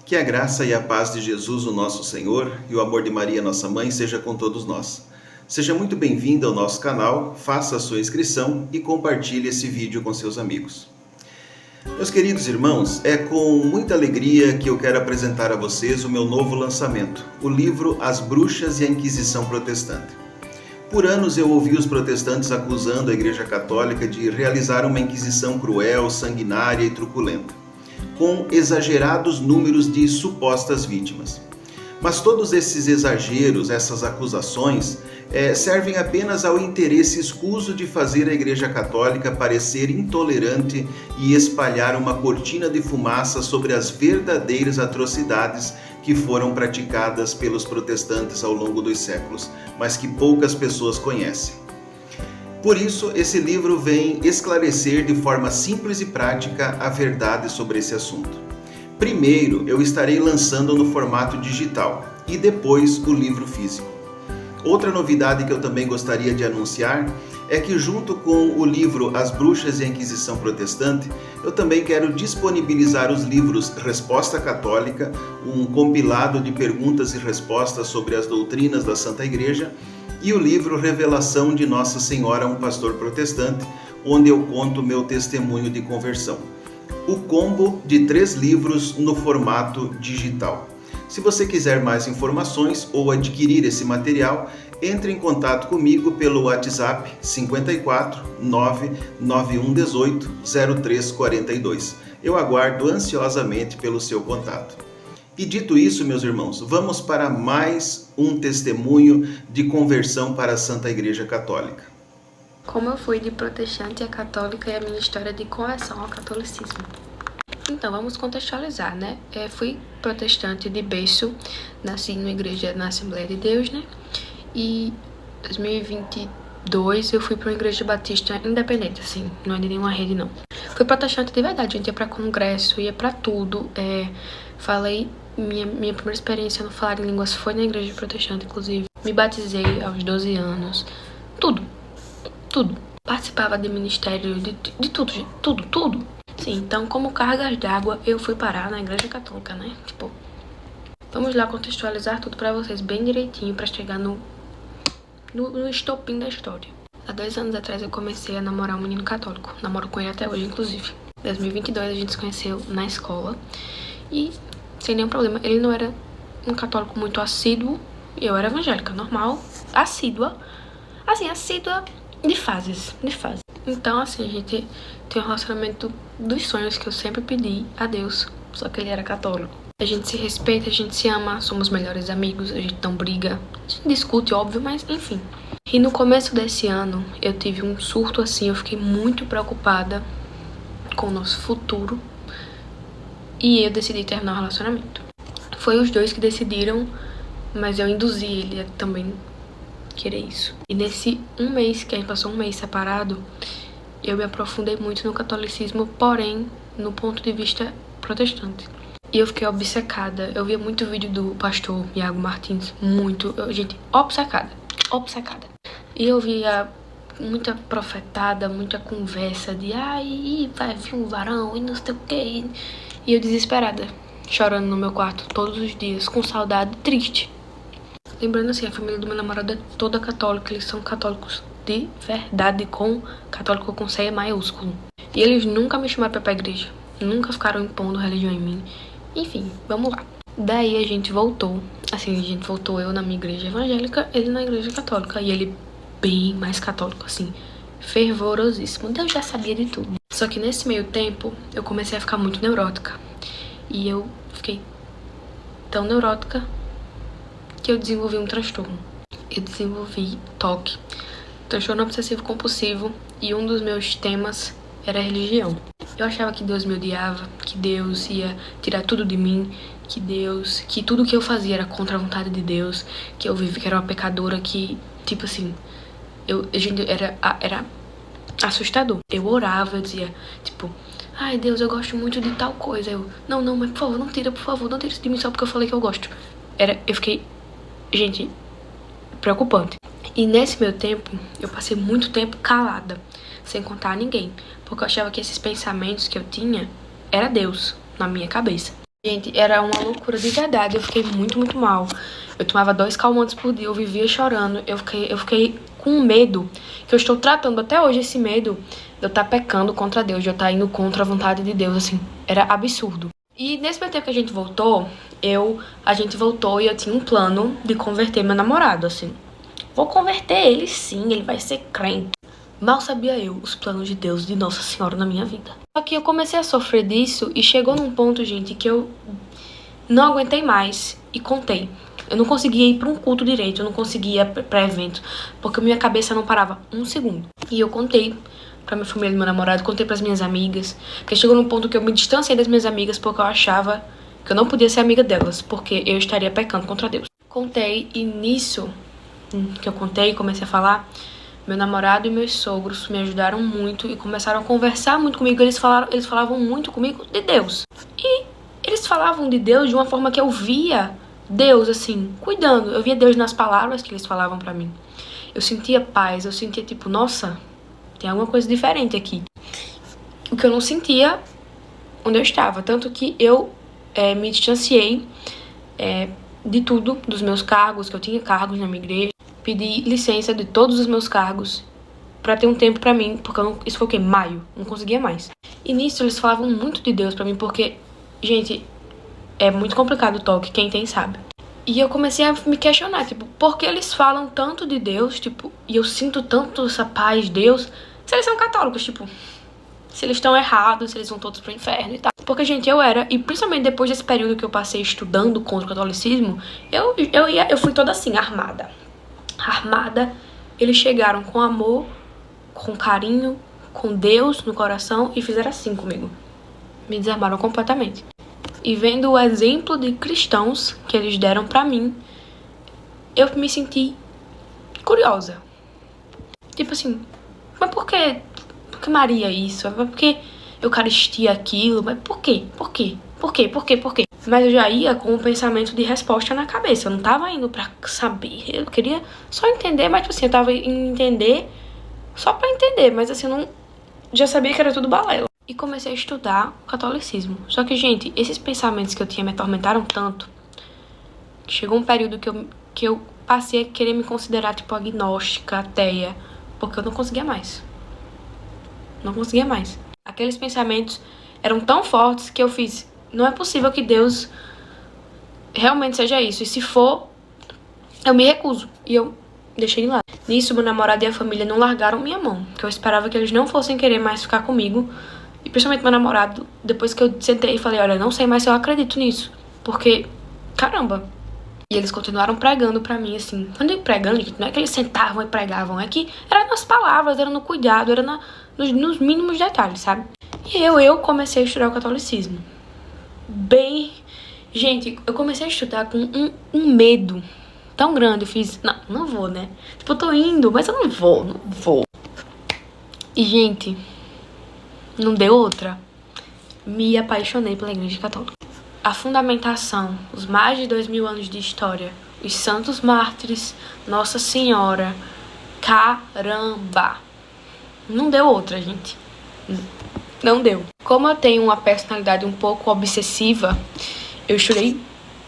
Que a graça e a paz de Jesus, o nosso Senhor, e o amor de Maria, nossa mãe, seja com todos nós. Seja muito bem-vindo ao nosso canal, faça a sua inscrição e compartilhe esse vídeo com seus amigos. Meus queridos irmãos, é com muita alegria que eu quero apresentar a vocês o meu novo lançamento, o livro As Bruxas e a Inquisição Protestante. Por anos eu ouvi os protestantes acusando a Igreja Católica de realizar uma inquisição cruel, sanguinária e truculenta, com exagerados números de supostas vítimas. Mas todos esses exageros, essas acusações, servem apenas ao interesse escuso de fazer a Igreja Católica parecer intolerante e espalhar uma cortina de fumaça sobre as verdadeiras atrocidades que foram praticadas pelos protestantes ao longo dos séculos, mas que poucas pessoas conhecem. Por isso, esse livro vem esclarecer de forma simples e prática a verdade sobre esse assunto. Primeiro, eu estarei lançando no formato digital e depois o livro físico. Outra novidade que eu também gostaria de anunciar é que, junto com o livro As Bruxas e a Inquisição Protestante, eu também quero disponibilizar os livros Resposta Católica, um compilado de perguntas e respostas sobre as doutrinas da Santa Igreja, e o livro Revelação de Nossa Senhora, um pastor protestante, onde eu conto meu testemunho de conversão. O combo de 3 livros no formato digital. Se você quiser mais informações ou adquirir esse material, entre em contato comigo pelo WhatsApp 54 991 18 0342. Eu aguardo ansiosamente pelo seu contato. E dito isso, meus irmãos, vamos para mais um testemunho de conversão para a Santa Igreja Católica. Como eu fui de protestante a católica e a minha história de conversão ao catolicismo. Então, vamos contextualizar, né? Fui protestante de berço, nasci numa igreja na Assembleia de Deus, né? E em 2022 eu fui para uma igreja batista independente, assim, não é de nenhuma rede, não. Fui protestante de verdade, a gente ia para congresso, ia para tudo. Minha primeira experiência no falar em línguas foi na igreja protestante, inclusive. Me batizei aos 12 anos. Tudo. Participava de ministério, de tudo, gente. Tudo. Sim, então, como cargas d'água, eu fui parar na igreja católica, né? Vamos lá contextualizar tudo pra vocês bem direitinho pra chegar no estopim da história. Há 2 anos atrás eu comecei a namorar um menino católico. Namoro com ele até hoje, inclusive. Em 2022 a gente se conheceu na escola e sem nenhum problema. Ele não era um católico muito assíduo e eu era evangélica, normal, assídua. Assim, assídua de fases. Então, assim, a gente tem um relacionamento dos sonhos que eu sempre pedi a Deus, só que ele era católico. A gente se respeita, a gente se ama, somos melhores amigos, a gente não briga, a gente discute, óbvio, mas enfim. E no começo desse ano, eu tive um surto assim, eu fiquei muito preocupada com o nosso futuro e eu decidi terminar o relacionamento. Foi os dois que decidiram, mas eu induzi ele a também querer isso. E nesse um mês, que a gente passou um mês separado, eu me aprofundei muito no catolicismo, porém no ponto de vista protestante. E eu fiquei obcecada. Eu via muito vídeo do pastor Iago Martins, gente, obcecada. E eu via muita profetada, muita conversa de vai vir um varão e não sei o que. E eu desesperada, chorando no meu quarto todos os dias, com saudade, triste. Lembrando assim, a família do meu namorado é toda católica, eles são católicos de verdade, com católico com C maiúsculo. E eles nunca me chamaram pra ir pra igreja, nunca ficaram impondo religião em mim. Enfim, vamos lá. Daí a gente voltou eu na minha igreja evangélica, ele na igreja católica. E ele bem mais católico, assim, fervorosíssimo. Deus já sabia de tudo. Só que nesse meio tempo, eu comecei a ficar muito neurótica. E eu fiquei tão neurótica que eu desenvolvi um transtorno. Eu desenvolvi TOC, transtorno obsessivo compulsivo, e um dos meus temas era a religião. Eu achava que Deus me odiava, que Deus ia tirar tudo de mim, que tudo que eu fazia era contra a vontade de Deus, que era uma pecadora, que, era assustador. Eu orava, eu dizia, ai Deus, eu gosto muito de tal coisa. Não, mas por favor, não tira isso de mim só porque eu falei que eu gosto. Eu fiquei, gente, preocupante. E nesse meu tempo, eu passei muito tempo calada, sem contar a ninguém, porque eu achava que esses pensamentos que eu tinha era Deus na minha cabeça. Gente, era uma loucura de verdade. Eu fiquei muito, muito mal. Eu tomava 2 calmantes por dia, eu vivia chorando. Eu fiquei com medo, que eu estou tratando até hoje esse medo de eu estar pecando contra Deus, de eu estar indo contra a vontade de Deus, assim. Era absurdo. E nesse meio tempo que a gente voltou, a gente voltou e eu tinha um plano de converter meu namorado, assim. Vou converter ele sim, ele vai ser crente. Mal sabia eu os planos de Deus, de Nossa Senhora na minha vida. Só que eu comecei a sofrer disso e chegou num ponto, gente, que eu não aguentei mais e contei. Eu não conseguia ir para um culto direito, eu não conseguia ir para evento, porque minha cabeça não parava um segundo. E eu contei pra minha família do meu namorado, contei pras minhas amigas, que chegou num ponto que eu me distanciei das minhas amigas porque eu achava que eu não podia ser amiga delas, porque eu estaria pecando contra Deus. Contei, e nisso que eu contei, comecei a falar, meu namorado e meus sogros me ajudaram muito e começaram a conversar muito comigo. Eles falavam muito comigo de Deus. E eles falavam de Deus de uma forma que eu via Deus, assim, cuidando. Eu via Deus nas palavras que eles falavam pra mim. Eu sentia paz, eu sentia tipo, nossa, tem alguma coisa diferente aqui. O que eu não sentia onde eu estava. Tanto que eu me distanciei de tudo, dos meus cargos, que eu tinha cargos na minha igreja. Pedi licença de todos os meus cargos pra ter um tempo pra mim, porque isso foi o quê? Maio. Não conseguia mais. E nisso eles falavam muito de Deus pra mim, porque, gente, é muito complicado o toque, quem tem sabe. E eu comecei a me questionar, tipo, por que eles falam tanto de Deus, tipo, e eu sinto tanto essa paz de Deus, se eles são católicos, tipo, se eles estão errados, se eles vão todos pro inferno e tal. Porque, gente, eu era, e principalmente depois desse período que eu passei estudando contra o catolicismo, eu fui toda assim, armada. Eles chegaram com amor, com carinho, com Deus no coração e fizeram assim comigo. Me desarmaram completamente. E vendo o exemplo de cristãos que eles deram pra mim, eu me senti curiosa. Tipo assim, mas por que Maria isso? Mas por que Eucaristia aquilo? Mas por quê? Por quê? Por quê? Por quê? Por quê? Mas eu já ia com um pensamento de resposta na cabeça. Eu não tava indo pra saber. Eu queria só entender, mas tipo assim, eu tava indo entender só pra entender. Mas assim, eu não já sabia que era tudo balela. E comecei a estudar o catolicismo. Só que, gente, esses pensamentos que eu tinha me atormentaram tanto que chegou um período que eu passei a querer me considerar, tipo, agnóstica, ateia, porque eu não conseguia mais. Não conseguia mais. Aqueles pensamentos eram tão fortes que eu fiz, não é possível que Deus realmente seja isso. E se for, eu me recuso. E eu deixei de lado. Nisso, meu namorado e a família não largaram minha mão, que eu esperava que eles não fossem querer mais ficar comigo. E principalmente meu namorado, depois que eu sentei e falei, olha, não sei mais se eu acredito nisso. Porque, caramba. E eles continuaram pregando pra mim, assim. Quando eu pregando, gente, não é que eles sentavam e pregavam, é que era nas palavras, era no cuidado, era nos mínimos detalhes, sabe? E eu comecei a estudar o catolicismo. Gente, eu comecei a estudar com um medo tão grande. Eu fiz, não vou, né? Tipo, eu tô indo, mas eu não vou. E, gente, não deu outra. Me apaixonei pela Igreja Católica. A fundamentação, os mais de 2000 anos de história, os santos mártires, Nossa Senhora, caramba! Não deu outra, gente. Não deu. Como eu tenho uma personalidade um pouco obsessiva, eu estudei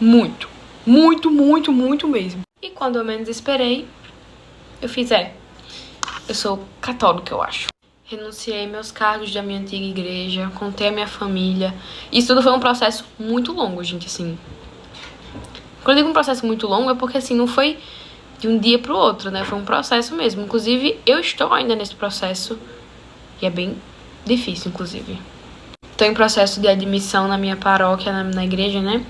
muito. Muito mesmo. E quando eu menos esperei, eu fiz, eu sou católica, eu acho. Renunciei meus cargos da minha antiga igreja, contei a minha família. Isso tudo foi um processo muito longo, gente, assim. Quando eu digo um processo muito longo, é porque, assim, não foi de um dia pro outro, né? Foi um processo mesmo. Inclusive, eu estou ainda nesse processo. E é bem difícil, inclusive. Estou em processo de admissão na minha paróquia, na igreja, né?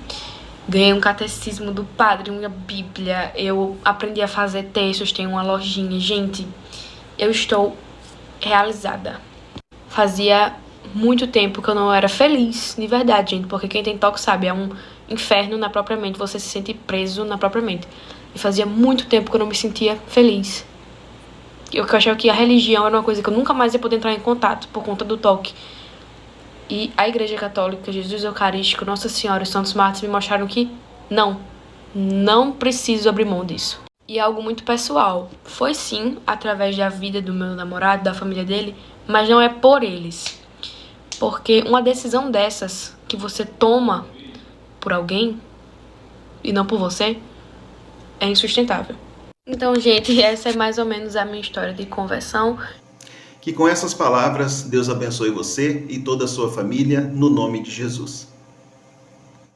Ganhei um catecismo do padre, uma bíblia. Eu aprendi a fazer textos, tenho uma lojinha. Gente, eu estou realizada. Fazia muito tempo que eu não era feliz, de verdade, gente. Porque quem tem toque sabe, é um inferno na própria mente. Você se sente preso na própria mente. E fazia muito tempo que eu não me sentia feliz. Eu achava que a religião era uma coisa que eu nunca mais ia poder entrar em contato por conta do toque. E a Igreja Católica, Jesus Eucarístico, Nossa Senhora e os Santos Mártires me mostraram que não preciso abrir mão disso. E é algo muito pessoal. Foi sim, através da vida do meu namorado, da família dele, mas não é por eles. Porque uma decisão dessas que você toma por alguém e não por você, é insustentável. Então, gente, essa é mais ou menos a minha história de conversão. Que com essas palavras, Deus abençoe você e toda a sua família, no nome de Jesus.